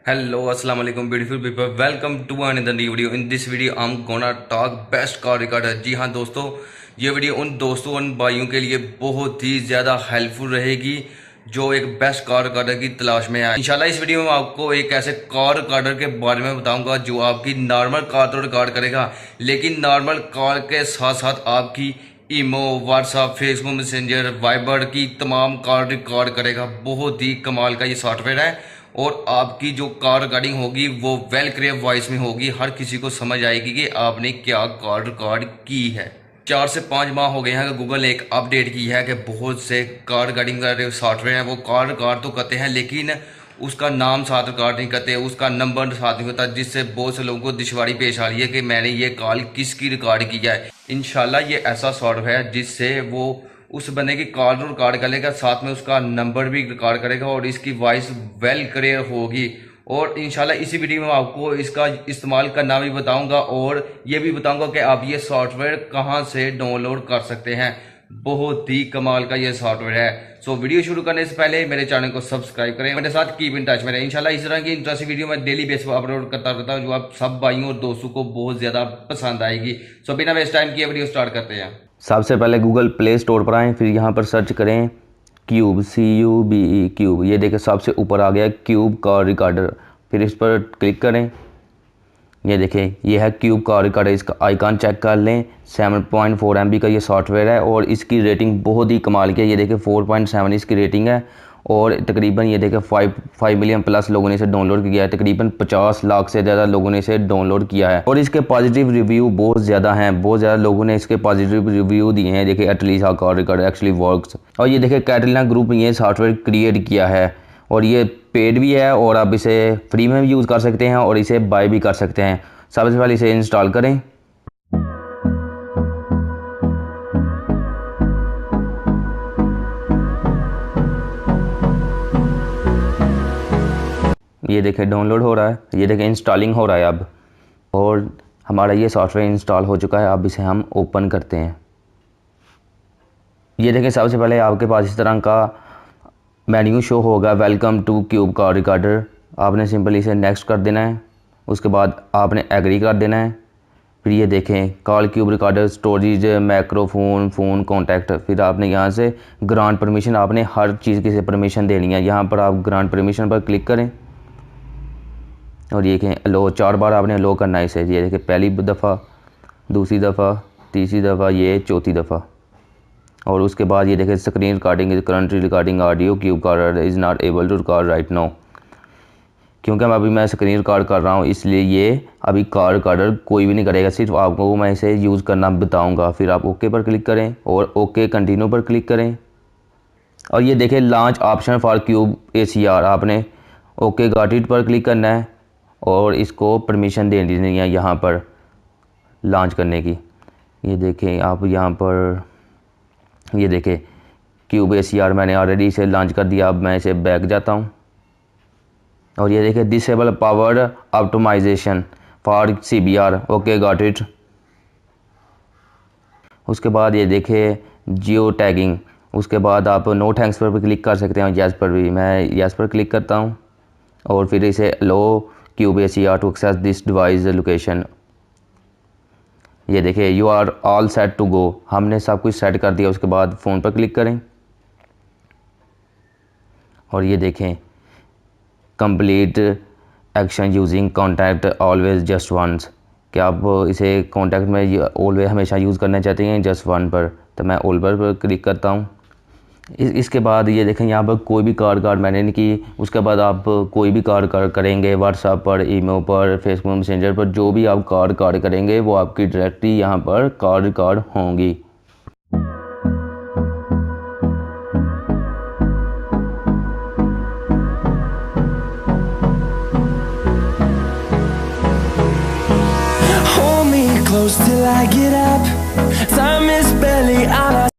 Hello, assalamu alaikum, beautiful people. Welcome to another new video. In this video, I'm gonna talk best car recorder. जी हाँ दोस्तों, ये video उन दोस्तों उन भाइयों के लिए बहुत ही ज़्यादा हेल्पफुल रहेगी जो एक बेस्ट कार रिकॉर्डर की तलाश में है। इंशाल्लाह इस वीडियो में आपको एक ऐसे कार रिकॉर्डर के बारे में बताऊंगा जो आपकी नॉर्मल कार तो रिकॉर्ड करेगा, लेकिन नॉर्मल कार के साथ साथ आपकी ईमो, व्हाट्सएप, फेसबुक मैसेंजर, वाइबर की तमाम कार रिकॉर्ड करेगा। बहुत ही कमाल का ये सॉफ्टवेयर है और आपकी जो कार रिकॉर्डिंग होगी वो वेल क्लियर वॉइस में होगी। हर किसी को समझ आएगी कि आपने क्या कार रिकॉर्ड की है। 4 से 5 माह हो गए हैं कि गूगल ने एक अपडेट की है कि बहुत से कार रिकॉर्डिंग का सॉफ्टवेयर है वो कार रिकॉर्ड तो करते हैं, लेकिन उसका नाम साथ रिकॉर्ड नहीं करते, उसका नंबर साथ नहीं होता, जिससे बहुत से लोगों को दुश्वारी पेश आ रही है कि मैंने ये कॉल किसकी रिकॉर्ड की है। इंशाल्लाह ये ऐसा सॉफ्टवेयर है जिससे वो उस बंदे की कॉल रिकॉर्ड कर लेगा, साथ में उसका नंबर भी रिकॉर्ड करेगा और इसकी वॉइस वेल क्लियर होगी। और इंशाल्लाह इसी वीडियो में आपको इसका इस्तेमाल करना भी बताऊंगा और ये भी बताऊंगा कि आप ये सॉफ्टवेयर कहां से डाउनलोड कर सकते हैं। बहुत ही कमाल का ये सॉफ्टवेयर है। सो वीडियो शुरू करने से पहले मेरे चैनल को सब्सक्राइब करें, मेरे साथ कीप इन टच में रहें। इंशाल्लाह इस तरह की इंटरेस्टिंग वीडियो मैं डेली बेस पर अपलोड करता रहता हूँ जो आप सब भाइयों और दोस्तों को बहुत ज़्यादा पसंद आएगी। सो बिना वेस्ट टाइम किए वीडियो स्टार्ट करते हैं। सबसे पहले गूगल प्ले स्टोर पर आएँ, फिर यहाँ पर सर्च करें क्यूब, CUBE क्यूब। ये देखें सबसे ऊपर आ गया क्यूब कार रिकॉर्डर। फिर इस पर क्लिक करें। ये देखें ये है क्यूब कार रिकॉर्डर, इसका आइकॉन चेक कर लें। 7.4 MB का ये सॉफ्टवेयर है और इसकी रेटिंग बहुत ही कमाल की है। ये देखें 4.7 इसकी रेटिंग है और तकरीबन ये देखें 5 मिलियन प्लस लोगों ने इसे डाउनलोड किया है। तकरीबन 50 लाख से ज़्यादा लोगों ने इसे डाउनलोड किया है और इसके पॉजिटिव रिव्यू बहुत ज़्यादा हैं। बहुत ज़्यादा लोगों ने इसके पॉजिटिव रिव्यू दिए हैं। देखिए at least how car recorder actually works. और ये देखिए कैटलिना ग्रुप ने ये सॉफ्टवेयर क्रिएट किया है और ये पेड भी है और आप इसे फ्री में भी यूज़ कर सकते हैं और इसे बाय भी कर सकते हैं। सबसे पहले इसे इंस्टॉल करें। ये देखें डाउनलोड हो रहा है, ये देखें इंस्टॉलिंग हो रहा है अब, और हमारा ये सॉफ्टवेयर इंस्टॉल हो चुका है। अब इसे हम ओपन करते हैं। ये देखें सबसे पहले आपके पास इस तरह का मेन्यू शो होगा, welcome two cube car recorder. आपने सिंपली इसे नेक्स्ट कर देना है, उसके बाद आपने एग्री कर देना है। फिर ये देखें call cube recorder, storage, microphone, phone contact. फिर आपने यहाँ से ग्रांट परमिशन, आपने हर चीज़ की से परमिशन देनी है। यहाँ पर आप ग्रांट परमिशन पर क्लिक करें और ये देखें अलो 4 बार आपने अलो करना है इसे। ये देखें पहली दफ़ा, दूसरी दफ़ा, तीसरी दफ़ा, ये चौथी दफ़ा। और उसके बाद ये देखें screen recording is currently recording audio, cube car is not able to record right now. क्योंकि मैं स्क्रीन रिकॉर्ड कर रहा हूँ इसलिए ये अभी कार रिकॉर्डर कोई भी नहीं करेगा, सिर्फ आपको मैं इसे यूज़ करना बताऊँगा। फिर आप ओके पर क्लिक करें और ओके कंटिन्यू पर क्लिक करें। और ये देखें launch option for cube ACR, आपने ओके गॉट इट पर क्लिक करना है और इसको परमिशन दे देनी है यहाँ पर लॉन्च करने की। ये देखें आप यहाँ पर, ये देखें क्यूब ACR मैंने ऑलरेडी इसे लॉन्च कर दिया। अब मैं इसे बैक जाता हूँ और ये देखें disable powered optimization for CBR, okay got it. उसके बाद ये देखें जियो टैगिंग। उसके बाद आप नो थैंक्स पर भी क्लिक कर सकते हैं, येस पर भी। मैं येस पर क्लिक करता हूँ और फिर इसे लो Cube ACR to access this device location. ये देखिए you are all set to go, हमने सब कुछ सेट कर दिया। उसके बाद फ़ोन पर क्लिक करें और ये देखें complete action using contact always just once, कि आप इसे कॉन्टैक्ट में ऑलवेज हमेशा यूज़ करना चाहते हैं जस्ट वन पर। तो मैं ऑल पर क्लिक करता हूँ। इसके बाद ये देखें यहाँ पर कोई भी कार मैंने नहीं की। उसके बाद आप कोई भी कार करेंगे व्हाट्सएप पर, ईमेल पर, फेसबुक मैसेंजर पर, जो भी आप कार करेंगे वो आपकी डायरेक्टली यहाँ पर कार रिकॉर्ड होंगी। Hold me close till I get up. Time is barely on